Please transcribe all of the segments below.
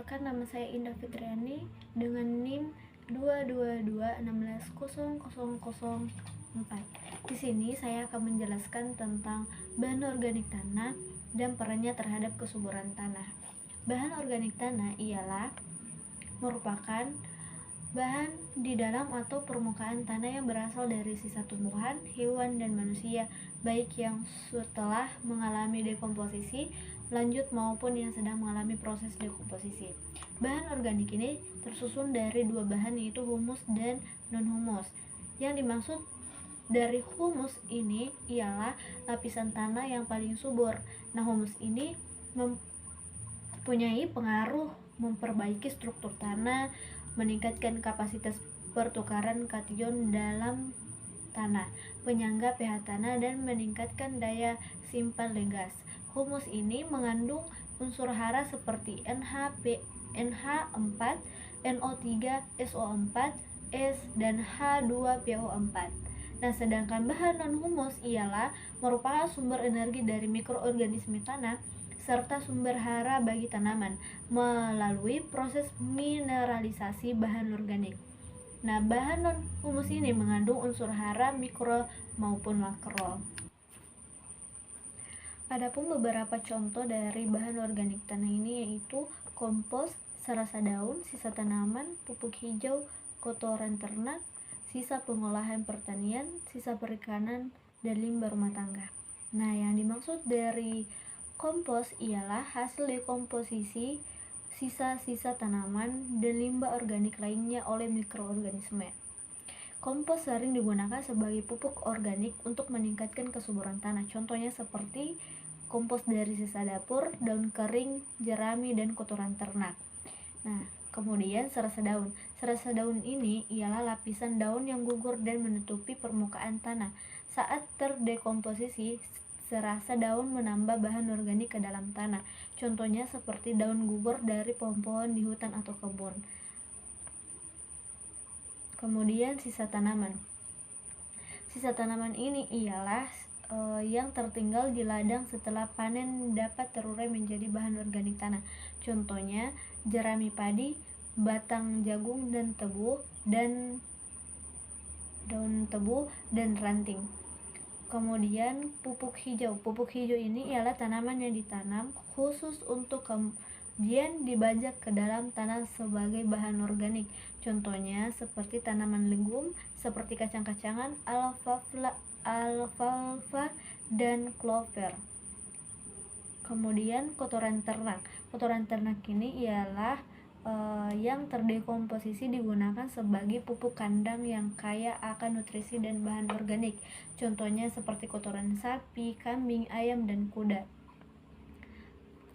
Perkenalkan, nama saya Indah Fitriani dengan NIM 222160004. Di sini saya akan menjelaskan tentang bahan organik tanah dan perannya terhadap kesuburan tanah. Bahan organik tanah ialah merupakan bahan di dalam atau permukaan tanah yang berasal dari sisa tumbuhan, hewan, dan manusia, baik yang setelah mengalami dekomposisi lanjut maupun yang sedang mengalami proses dekomposisi. Bahan organik ini tersusun dari dua bahan, yaitu humus dan non-humus. Yang dimaksud dari humus ini ialah lapisan tanah yang paling subur. Nah, humus ini mempunyai pengaruh memperbaiki struktur tanah, meningkatkan kapasitas pertukaran kation dalam tanah, penyangga pH tanah, dan meningkatkan daya simpan gas. Humus ini mengandung unsur hara seperti NH4, NO3, SO4, S, dan H2PO4. Nah, sedangkan bahan non-humus ialah merupakan sumber energi dari mikroorganisme tanah serta sumber hara bagi tanaman melalui proses mineralisasi bahan organik. Nah, bahan non-humus ini mengandung unsur hara mikro maupun makro. Adapun beberapa contoh dari bahan organik tanah ini yaitu kompos, serasa daun, sisa tanaman, pupuk hijau, kotoran ternak, sisa pengolahan pertanian, sisa perikanan, dan limbah rumah tangga. Nah, yang dimaksud dari kompos ialah hasil dekomposisi sisa-sisa tanaman dan limbah organik lainnya oleh mikroorganisme. Kompos sering digunakan sebagai pupuk organik untuk meningkatkan kesuburan tanah. Contohnya seperti kompos dari sisa dapur, daun kering, jerami, dan kotoran ternak. Nah, kemudian serasa daun. Serasa daun ini ialah lapisan daun yang gugur dan menutupi permukaan tanah. Saat terdekomposisi, serasa daun menambah bahan organik ke dalam tanah. Contohnya seperti daun gugur dari pohon-pohon di hutan atau kebun. Kemudian sisa tanaman. Sisa tanaman ini ialah yang tertinggal di ladang setelah panen dapat terurai menjadi bahan organik tanah. Contohnya jerami padi, batang jagung dan tebu, dan daun tebu dan ranting. Kemudian pupuk hijau. Pupuk hijau ini ialah tanaman yang ditanam khusus untuk kemudian dibajak ke dalam tanah sebagai bahan organik. Contohnya seperti tanaman legum seperti kacang-kacangan, alfalfa, dan clover. Kemudian kotoran ternak. Kotoran ternak ini ialah yang terdekomposisi digunakan sebagai pupuk kandang yang kaya akan nutrisi dan bahan organik. Contohnya seperti kotoran sapi, kambing, ayam, dan kuda.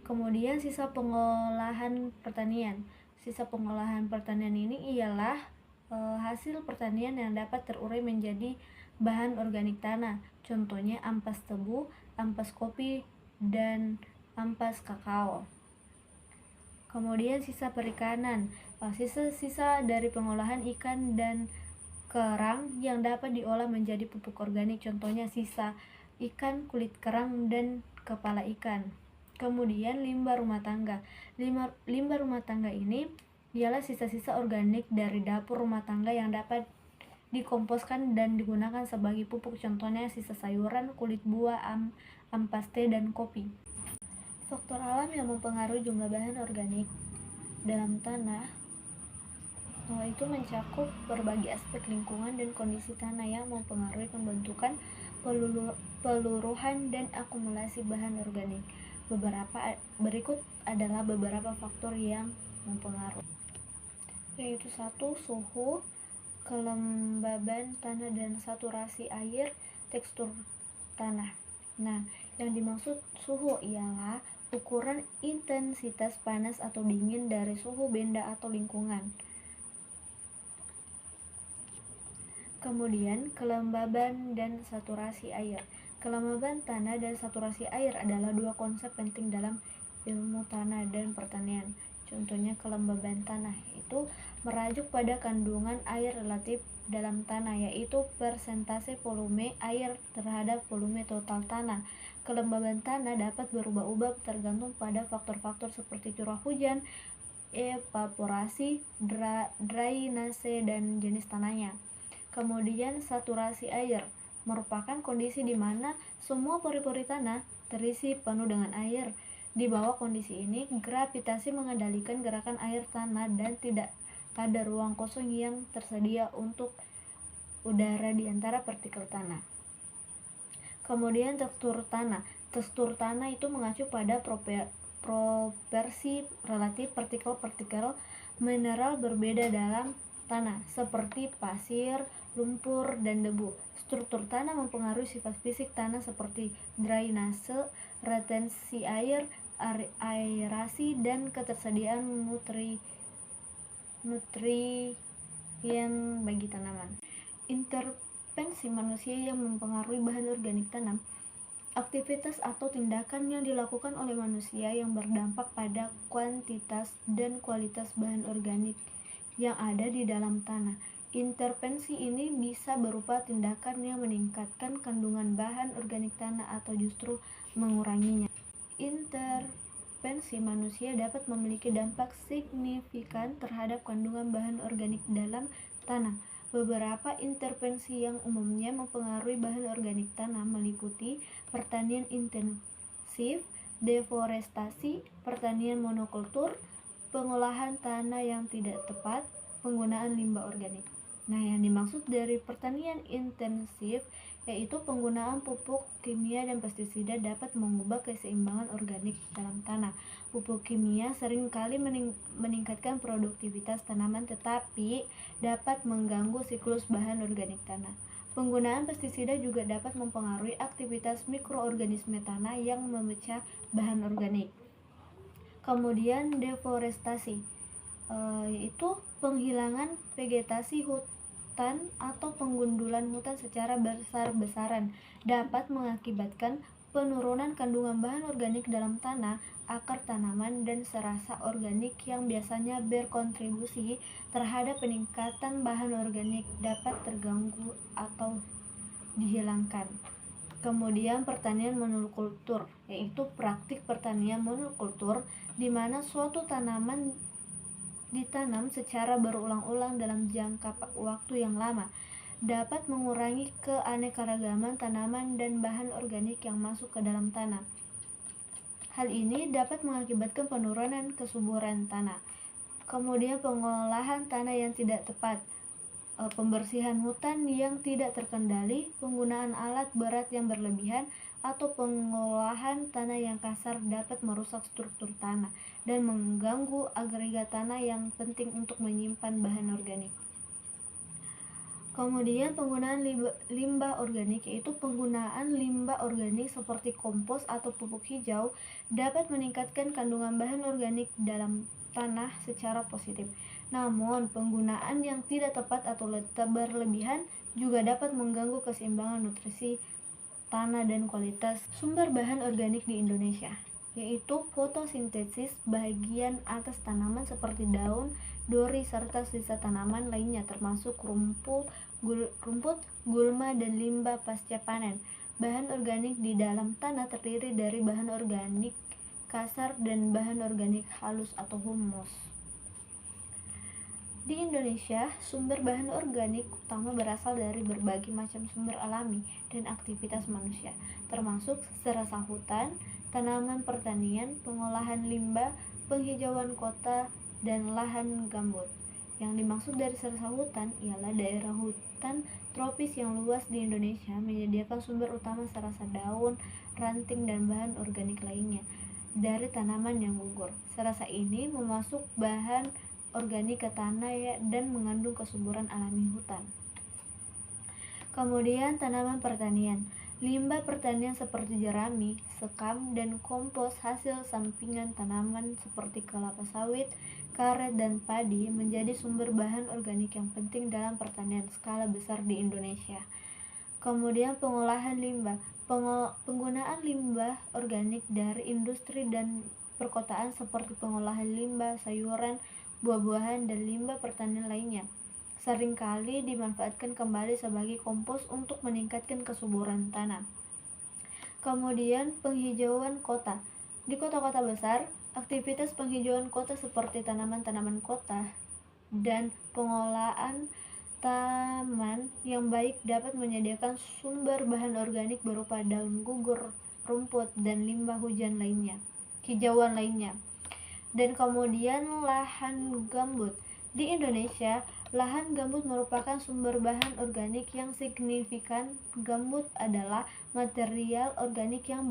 Kemudian sisa pengolahan pertanian. Sisa pengolahan pertanian ini ialah hasil pertanian yang dapat terurai menjadi bahan organik tanah. Contohnya ampas tebu, ampas kopi, dan ampas kakao. Kemudian sisa perikanan. Sisa-sisa dari pengolahan ikan dan kerang yang dapat diolah menjadi pupuk organik. Contohnya sisa ikan, kulit kerang, dan kepala ikan. Kemudian limbah rumah tangga. Limbah rumah tangga ini ialah sisa-sisa organik dari dapur rumah tangga yang dapat dikomposkan dan digunakan sebagai pupuk. Contohnya sisa sayuran, kulit buah, ampas teh, dan kopi. Faktor alam yang mempengaruhi jumlah bahan organik dalam tanah itu mencakup berbagai aspek lingkungan dan kondisi tanah yang mempengaruhi pembentukan, peluruhan, dan akumulasi bahan organik. Berikut adalah beberapa faktor yang mempengaruhi, yaitu 1. Suhu, kelembaban tanah, dan saturasi air, tekstur tanah. Nah, yang dimaksud suhu ialah ukuran intensitas panas atau dingin dari suhu benda atau lingkungan. Kemudian kelembaban dan saturasi air. Kelembaban tanah dan saturasi air adalah dua konsep penting dalam ilmu tanah dan pertanian. Contohnya kelembaban tanah itu merujuk pada kandungan air relatif dalam tanah, yaitu persentase volume air terhadap volume total tanah. Kelembaban tanah dapat berubah-ubah tergantung pada faktor-faktor seperti curah hujan, evaporasi, drainase, dan jenis tanahnya. Kemudian saturasi air merupakan kondisi di mana semua pori-pori tanah terisi penuh dengan air. Di bawah kondisi ini, gravitasi mengendalikan gerakan air tanah dan tidak ada ruang kosong yang tersedia untuk udara di antara partikel tanah. Kemudian tekstur tanah. Tekstur tanah itu mengacu pada proporsi relatif partikel-partikel mineral berbeda dalam tanah, seperti pasir, lumpur, dan debu. Struktur tanah mempengaruhi sifat fisik tanah seperti drainase, retensi air, aerasi, dan ketersediaan nutrien bagi tanaman. Intervensi manusia yang mempengaruhi bahan organik tanam. Aktivitas atau tindakan yang dilakukan oleh manusia yang berdampak pada kuantitas dan kualitas bahan organik yang ada di dalam tanah. Intervensi ini bisa berupa tindakan yang meningkatkan kandungan bahan organik tanah atau justru menguranginya. Intervensi manusia dapat memiliki dampak signifikan terhadap kandungan bahan organik dalam tanah. Beberapa intervensi yang umumnya mempengaruhi bahan organik tanah meliputi pertanian intensif, deforestasi, pertanian monokultur, pengolahan tanah yang tidak tepat, penggunaan limbah organik. Nah, yang dimaksud dari pertanian intensif yaitu penggunaan pupuk kimia dan pestisida dapat mengubah keseimbangan organik dalam tanah. Pupuk kimia seringkali meningkatkan produktivitas tanaman tetapi dapat mengganggu siklus bahan organik tanah. Penggunaan pestisida juga dapat mempengaruhi aktivitas mikroorganisme tanah yang memecah bahan organik. Kemudian deforestasi, yaitu penghilangan vegetasi hutan atau penggundulan hutan secara besar-besaran dapat mengakibatkan penurunan kandungan bahan organik dalam tanah, akar tanaman, dan serasa organik yang biasanya berkontribusi terhadap peningkatan bahan organik dapat terganggu atau dihilangkan. Kemudian pertanian monokultur, yaitu praktik pertanian monokultur di mana suatu tanaman ditanam secara berulang-ulang dalam jangka waktu yang lama, dapat mengurangi keanekaragaman tanaman dan bahan organik yang masuk ke dalam tanah. Hal ini dapat mengakibatkan penurunan kesuburan tanah. Kemudian pengolahan tanah yang tidak tepat, pembersihan hutan yang tidak terkendali, penggunaan alat berat yang berlebihan, atau pengolahan tanah yang kasar dapat merusak struktur tanah dan mengganggu agregat tanah yang penting untuk menyimpan bahan organik. Kemudian penggunaan limbah organik, yaitu penggunaan limbah organik seperti kompos atau pupuk hijau dapat meningkatkan kandungan bahan organik dalam tanah secara positif. Namun, penggunaan yang tidak tepat atau berlebihan juga dapat mengganggu keseimbangan nutrisi tanah dan kualitas sumber bahan organik di Indonesia, yaitu fotosintesis bagian atas tanaman seperti daun, duri, serta sisa tanaman lainnya termasuk rumput, gulma, dan limbah pasca panen. Bahan organik di dalam tanah terdiri dari bahan organik kasar dan bahan organik halus atau humus. Di Indonesia, sumber bahan organik utama berasal dari berbagai macam sumber alami dan aktivitas manusia, termasuk serasa hutan, tanaman pertanian, pengolahan limbah, penghijauan kota, dan lahan gambut. Yang dimaksud dari serasa hutan ialah daerah hutan tropis yang luas di Indonesia menyediakan sumber utama serasa daun, ranting, dan bahan organik lainnya dari tanaman yang gugur. Serasa ini memasuk bahan organik ke tanah dan mengandung kesuburan alami hutan. Kemudian tanaman pertanian. Limbah pertanian seperti jerami, sekam, dan kompos hasil sampingan tanaman seperti kelapa sawit, karet, dan padi menjadi sumber bahan organik yang penting dalam pertanian skala besar di Indonesia. Kemudian pengolahan limbah. Penggunaan limbah organik dari industri dan perkotaan seperti pengolahan limbah sayuran, buah-buahan, dan limbah pertanian lainnya seringkali dimanfaatkan kembali sebagai kompos untuk meningkatkan kesuburan tanah. Kemudian penghijauan kota. Di kota-kota besar Aktivitas penghijauan kota seperti tanaman-tanaman kota dan pengolahan taman yang baik dapat menyediakan sumber bahan organik berupa daun gugur, rumput, dan limbah hujan lainnya, hijauan lainnya. Dan kemudian lahan gambut. Di Indonesia, lahan gambut merupakan sumber bahan organik yang signifikan. Gambut adalah material organik yang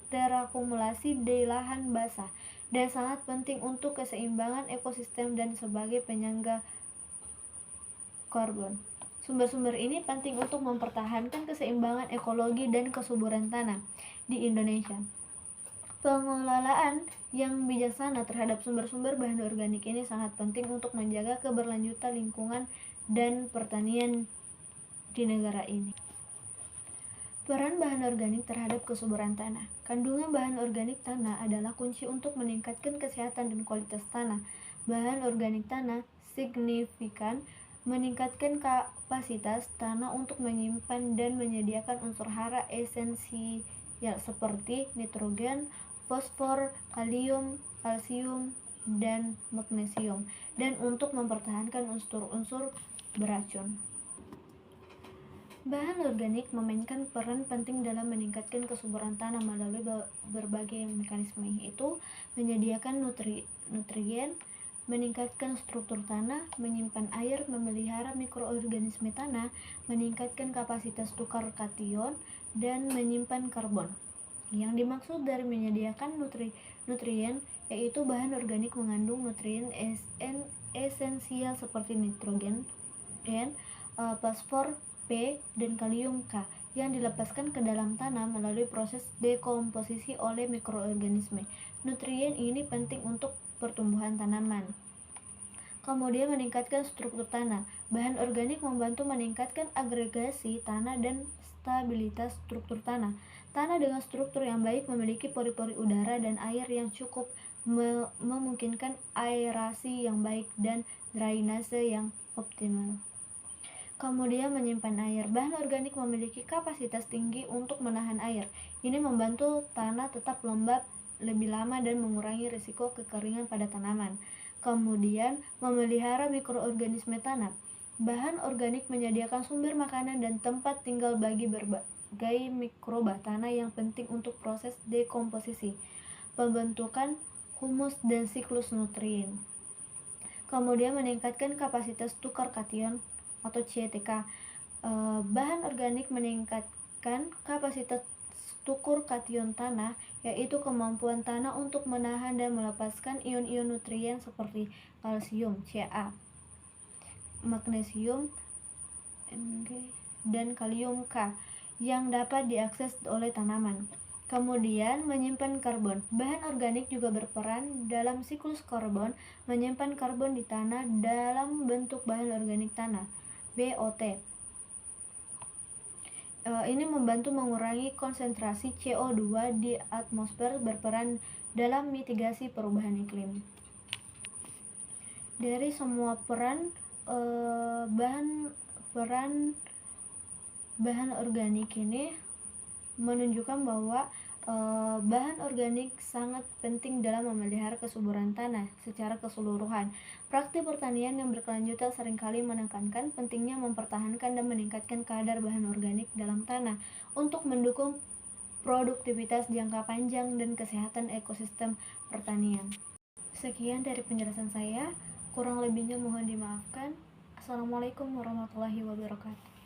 terakumulasi di lahan basah dan sangat penting untuk keseimbangan ekosistem dan sebagai penyangga karbon. Sumber-sumber ini penting untuk mempertahankan keseimbangan ekologi dan kesuburan tanah di Indonesia. Pengelolaan yang bijaksana terhadap sumber-sumber bahan organik ini sangat penting untuk menjaga keberlanjutan lingkungan dan pertanian di negara ini. Peran bahan organik terhadap kesuburan tanah. Kandungan bahan organik tanah adalah kunci untuk meningkatkan kesehatan dan kualitas tanah. Bahan organik tanah signifikan meningkatkan kapasitas tanah untuk menyimpan dan menyediakan unsur hara esensial seperti nitrogen, fosfor, kalium, kalsium, dan magnesium, dan untuk mempertahankan unsur-unsur beracun. Bahan organik memainkan peran penting dalam meningkatkan kesuburan tanah melalui berbagai mekanisme, yaitu menyediakan nutrien, meningkatkan struktur tanah, menyimpan air, memelihara mikroorganisme tanah, meningkatkan kapasitas tukar kation, dan menyimpan karbon. Yang dimaksud dari menyediakan nutrien yaitu bahan organik mengandung nutrien esensial seperti nitrogen, fosfor, P, dan kalium K yang dilepaskan ke dalam tanah melalui proses dekomposisi oleh mikroorganisme. Nutrien ini penting untuk pertumbuhan tanaman. Kemudian meningkatkan struktur tanah. Bahan organik membantu meningkatkan agregasi tanah dan stabilitas struktur tanah. Tanah dengan struktur yang baik memiliki pori-pori udara dan air yang cukup, memungkinkan aerasi yang baik dan drainase yang optimal. Kemudian menyimpan air. Bahan organik memiliki kapasitas tinggi untuk menahan air. Ini membantu tanah tetap lembab lebih lama dan mengurangi risiko kekeringan pada tanaman. Kemudian memelihara mikroorganisme tanah. Bahan organik menyediakan sumber makanan dan tempat tinggal bagi berbagai mikroba tanah yang penting untuk proses dekomposisi, pembentukan humus dan siklus nutrien. Kemudian meningkatkan kapasitas tukar kation atau CTK. Bahan organik meningkatkan kapasitas tukur kation tanah, yaitu kemampuan tanah untuk menahan dan melepaskan ion-ion nutrien seperti kalsium Ca, magnesium Mg, dan kalium K yang dapat diakses oleh tanaman. Kemudian menyimpan karbon. Bahan organik juga berperan dalam siklus karbon, menyimpan karbon di tanah dalam bentuk bahan organik tanah, BOT. Ini membantu mengurangi konsentrasi CO2 di atmosfer, berperan dalam mitigasi perubahan iklim. Dari semua peran bahan organik ini menunjukkan bahwa bahan organik sangat penting dalam memelihara kesuburan tanah secara keseluruhan. Praktik pertanian yang berkelanjutan seringkali menekankan pentingnya mempertahankan dan meningkatkan kadar bahan organik dalam tanah untuk mendukung produktivitas jangka panjang dan kesehatan ekosistem pertanian. Sekian dari penjelasan saya, kurang lebihnya mohon dimaafkan. Assalamualaikum warahmatullahi wabarakatuh.